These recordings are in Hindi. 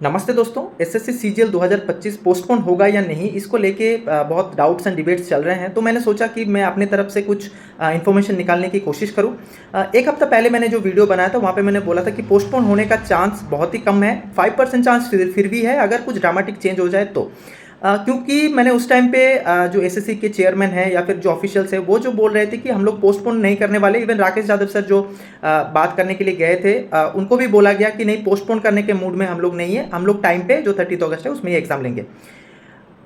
नमस्ते दोस्तों। एसएससी सीजीएल 2025 पोस्टपोन होगा या नहीं, इसको लेके बहुत डाउट्स एंड डिबेट्स चल रहे हैं। तो मैंने सोचा कि मैं अपने तरफ से कुछ इन्फॉर्मेशन निकालने की कोशिश करूं। एक हफ्ता पहले मैंने जो वीडियो बनाया था वहाँ पे मैंने बोला था कि पोस्टपोन होने का चांस बहुत ही कम है, 5% चांस फिर भी है अगर कुछ ड्रामेटिक चेंज हो जाए तो। क्योंकि मैंने उस टाइम पे जो एसएससी के चेयरमैन हैं या फिर जो ऑफिशियल्स हैं वो जो बोल रहे थे कि हम लोग पोस्टपोन नहीं करने वाले। इवन राकेश यादव सर जो बात करने के लिए गए थे उनको भी बोला गया कि नहीं, पोस्टपोन करने के मूड में हम लोग नहीं है, हम लोग टाइम पे जो 30 अगस्त है उसमें ही एग्जाम लेंगे।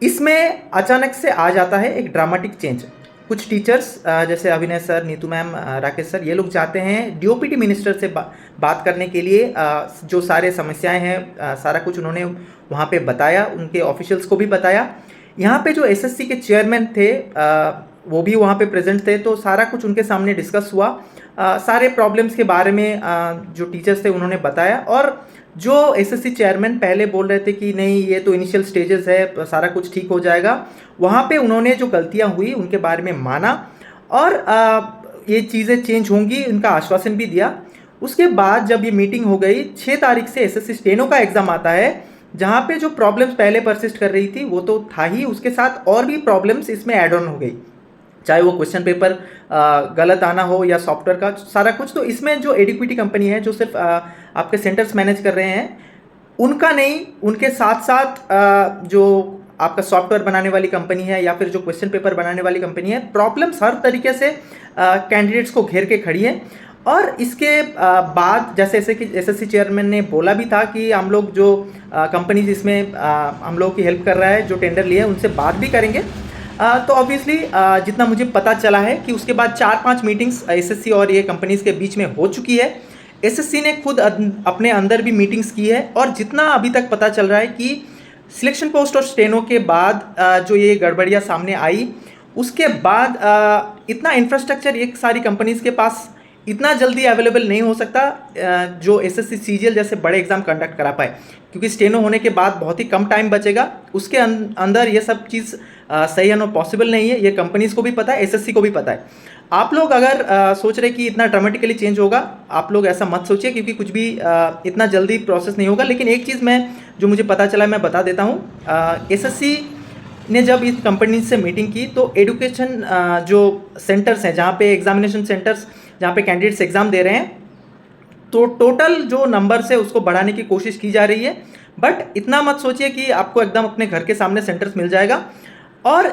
इसमें अचानक से आ जाता है एक ड्रामेटिक चेंज। कुछ टीचर्स जैसे अभिनय sir, Neetu ma'am, Rakesh sir, ये लोग चाहते हैं डीओपीटी मिनिस्टर से बात करने के लिए। जो सारे समस्याएं हैं सारा कुछ उन्होंने वहाँ पे बताया, उनके ऑफिशियल्स को भी बताया। यहाँ पे जो एसएससी के चेयरमैन थे वो भी वहाँ पे प्रेजेंट थे, तो सारा कुछ उनके सामने डिस्कस हुआ। सारे प्रॉब्लम्स के बारे में जो टीचर्स थे उन्होंने बताया। और जो एसएससी चेयरमैन पहले बोल रहे थे कि नहीं ये तो इनिशियल स्टेजेस है, सारा कुछ ठीक हो जाएगा, वहाँ पे उन्होंने जो गलतियाँ हुई उनके बारे में माना और ये चीज़ें चेंज होंगी उनका आश्वासन भी दिया। उसके बाद जब ये मीटिंग हो गई, 6 तारीख से एसएससी स्टेनो का एग्ज़ाम आता है, जहाँ पे जो प्रॉब्लम्स पहले परसिस्ट कर रही थी वो तो था ही, उसके साथ और भी प्रॉब्लम्स इसमें ऐड ऑन हो गई, चाहे वो क्वेश्चन पेपर गलत आना हो या सॉफ्टवेयर का सारा कुछ। तो इसमें जो एडिक्विटी कंपनी है जो सिर्फ आपके सेंटर्स मैनेज कर रहे हैं उनका नहीं, उनके साथ साथ जो आपका सॉफ्टवेयर बनाने वाली कंपनी है या फिर जो क्वेश्चन पेपर बनाने वाली कंपनी है, प्रॉब्लम्स हर तरीके से कैंडिडेट्स को घेर के खड़ी है। और इसके बाद जैसे एसएससी चेयरमैन ने बोला भी था कि हम लोग जो कंपनीज इसमें हम लोग की हेल्प कर रहा है, जो टेंडर लिए उनसे बात भी करेंगे। तो ऑब्वियसली जितना मुझे पता चला है कि उसके बाद 4-5 मीटिंग्स एसएससी और ये कंपनीज के बीच में हो चुकी है। एसएससी ने खुद अपने अंदर भी मीटिंग्स की है और जितना अभी तक पता चल रहा है कि सिलेक्शन पोस्ट और स्टेनो के बाद जो ये गड़बड़ियाँ सामने आई, उसके बाद इतना इंफ्रास्ट्रक्चर एक सारी कंपनीज के पास इतना जल्दी अवेलेबल नहीं हो सकता जो एसएससी सीजीएल जैसे बड़े एग्जाम कंडक्ट करा पाए, क्योंकि स्टेनो होने के बाद बहुत ही कम टाइम बचेगा। उसके अंदर ये सब चीज़ सही है पॉसिबल नहीं है, ये कंपनीज को भी पता है, एसएससी को भी पता है। आप लोग अगर सोच रहे कि इतना ड्रामेटिकली चेंज होगा, आप लोग ऐसा मत सोचिए, क्योंकि कुछ भी इतना जल्दी प्रोसेस नहीं होगा। लेकिन एक चीज़ मैं जो मुझे पता चला मैं बता देता हूँ। एसएससी ने जब इस कंपनी से मीटिंग की तो एडुकेशन जो सेंटर्स हैं, जहाँ पे एग्जामिनेशन सेंटर्स जहाँ पे कैंडिडेट्स एग्ज़ाम दे रहे हैं, तो टोटल जो नंबर्स है उसको बढ़ाने की कोशिश की जा रही है। बट इतना मत सोचिए कि आपको एकदम अपने घर के सामने सेंटर्स मिल जाएगा। और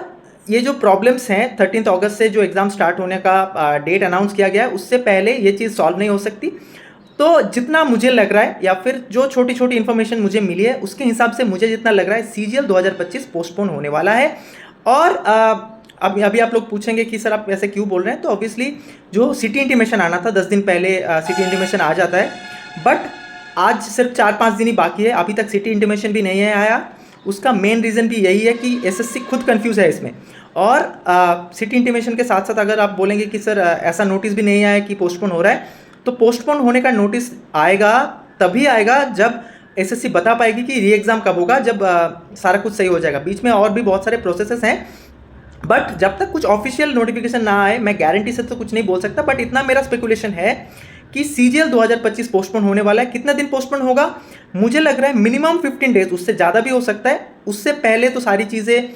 ये जो प्रॉब्लम्स हैं, 13 अगस्त से जो एग्ज़ाम स्टार्ट होने का डेट अनाउंस किया गया है, उससे पहले ये चीज़ सॉल्व नहीं हो सकती। तो जितना मुझे लग रहा है या फिर जो छोटी छोटी इन्फॉर्मेशन मुझे मिली है उसके हिसाब से मुझे जितना लग रहा है सीजीएल 2025 पोस्टपोन होने वाला है। और अभी आप लोग पूछेंगे कि सर आप ऐसे क्यों बोल रहे हैं, तो ऑब्वियसली जो सिटी इंटीमेशन आना था 10 दिन पहले सिटी इंटीमेशन आ जाता है, बट आज सिर्फ 4-5 दिन ही बाकी है, अभी तक सिटी इंटीमेशन भी नहीं है आया। उसका मेन रीज़न भी यही है कि एसएससी खुद कंफ्यूज है इसमें। और सिटी इंटीमेशन के साथ साथ अगर आप बोलेंगे कि सर ऐसा नोटिस भी नहीं आया कि पोस्टपोन हो रहा है, तो पोस्टपोन होने का नोटिस आएगा तभी आएगा जब एसएससी बता पाएगी कि री एग्ज़ाम कब होगा, जब सारा कुछ सही हो जाएगा। बीच में और भी बहुत सारे प्रोसेसेस हैं, बट जब तक कुछ ऑफिशियल नोटिफिकेशन ना आए मैं गारंटी से तो कुछ नहीं बोल सकता। बट इतना मेरा स्पेकुलेशन है कि सीजीएल 2025 पोस्टपोन होने वाला है। कितना दिन पोस्टपोन होगा मुझे लग रहा है मिनिमम 15 डेज, उससे ज़्यादा भी हो सकता है। उससे पहले तो सारी चीज़ें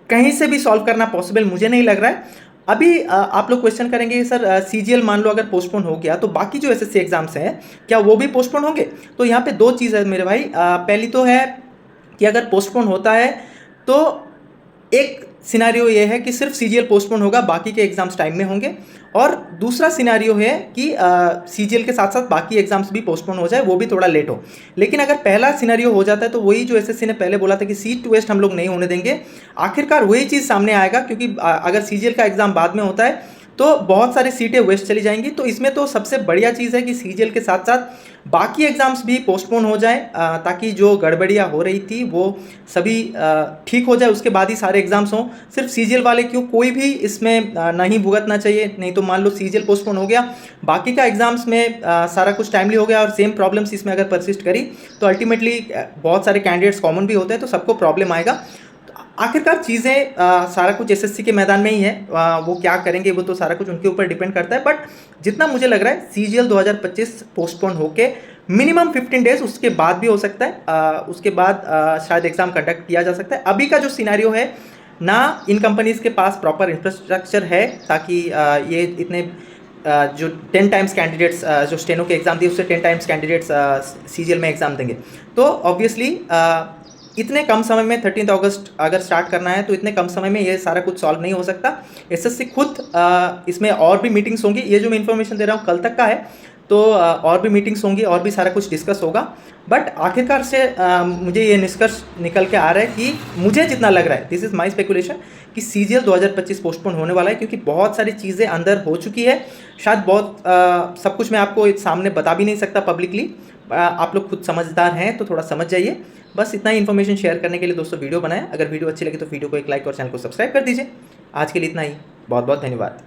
कहीं से भी सॉल्व करना पॉसिबल मुझे नहीं लग रहा है। अभी आप लोग क्वेश्चन करेंगे सर सीजीएल मान लो अगर पोस्टपोन हो गया तो बाकी जो एसएससी एग्जाम्स हैं क्या वो भी पोस्टपोन होंगे? तो यहाँ पे दो चीज़ है मेरे भाई। पहली तो है कि अगर पोस्टपोन होता है तो एक सिनारियो ये है कि सिर्फ सीजीएल पोस्टपोन होगा, बाकी के एग्जाम्स टाइम में होंगे। और दूसरा सिनारियो है कि सीजीएल के साथ साथ बाकी एग्जाम्स भी पोस्टपोन हो जाए, वो भी थोड़ा लेट हो। लेकिन अगर पहला सिनारियो हो जाता है तो वही जो एसएससी ने पहले बोला था कि सीट टू वेस्ट हम लोग नहीं होने देंगे, आखिरकार वही चीज़ सामने आएगा। क्योंकि अगर सीजीएल का एग्जाम बाद में होता है तो बहुत सारी सीटें वेस्ट चली जाएंगी। तो इसमें तो सबसे बढ़िया चीज़ है कि सीजीएल के साथ साथ बाकी एग्जाम्स भी पोस्टपोन हो जाए, ताकि जो गड़बड़ियाँ हो रही थी वो सभी ठीक हो जाए, उसके बाद ही सारे एग्जाम्स हों। सिर्फ सीजीएल वाले क्यों, कोई भी इसमें नहीं भुगतना चाहिए। नहीं तो मान लो सीजीएल पोस्टपोन हो गया, बाकी का एग्जाम्स में सारा कुछ टाइमली हो गया और सेम प्रॉब्लम्स इसमें अगर परसिस्ट करी तो अल्टीमेटली बहुत सारे कैंडिडेट्स कॉमन भी होते हैं तो सबको प्रॉब्लम आएगा। आखिरकार चीज़ें सारा कुछ एसएससी के मैदान में ही है। वो क्या करेंगे वो तो सारा कुछ उनके ऊपर डिपेंड करता है, बट जितना मुझे लग रहा है सीजीएल 2025 पोस्टपोन होके मिनिमम 15 डेज उसके बाद भी हो सकता है। उसके बाद शायद एग्ज़ाम कंडक्ट किया जा सकता है। अभी का जो सिनेरियो है ना, इन कंपनीज़ के पास प्रॉपर इंफ्रास्ट्रक्चर है ताकि ये इतने जो 10 टाइम्स कैंडिडेट्स जो स्टेनो के एग्ज़ाम दिए उससे 10 टाइम्स कैंडिडेट्स सीजीएल में एग्ज़ाम देंगे। तो ऑब्वियसली इतने कम समय में 13 अगस्त अगर स्टार्ट करना है तो इतने कम समय में ये सारा कुछ सॉल्व नहीं हो सकता। एसएससी खुद इसमें और भी मीटिंग्स होंगी। ये जो मैं इन्फॉर्मेशन दे रहा हूँ कल तक का है, तो और भी मीटिंग्स होंगी और भी सारा कुछ डिस्कस होगा। बट आखिरकार से मुझे ये निष्कर्ष निकल के आ रहा है कि मुझे जितना लग रहा है, दिस इज़ माई स्पेकुलेशन, कि सीजीएल 2025 पोस्टपोन होने वाला है, क्योंकि बहुत सारी चीज़ें अंदर हो चुकी है। शायद बहुत सब कुछ मैं आपको सामने बता भी नहीं सकता पब्लिकली। आप लोग खुद समझदार हैं तो थोड़ा समझ जाइए। बस इतना ही इन्फॉर्मेशन शेयर करने के लिए दोस्तों वीडियो बनाया। अगर वीडियो अच्छी लगी तो वीडियो को एक लाइक और चैनल को सब्सक्राइब कर दीजिए। आज के लिए इतना ही। बहुत बहुत धन्यवाद।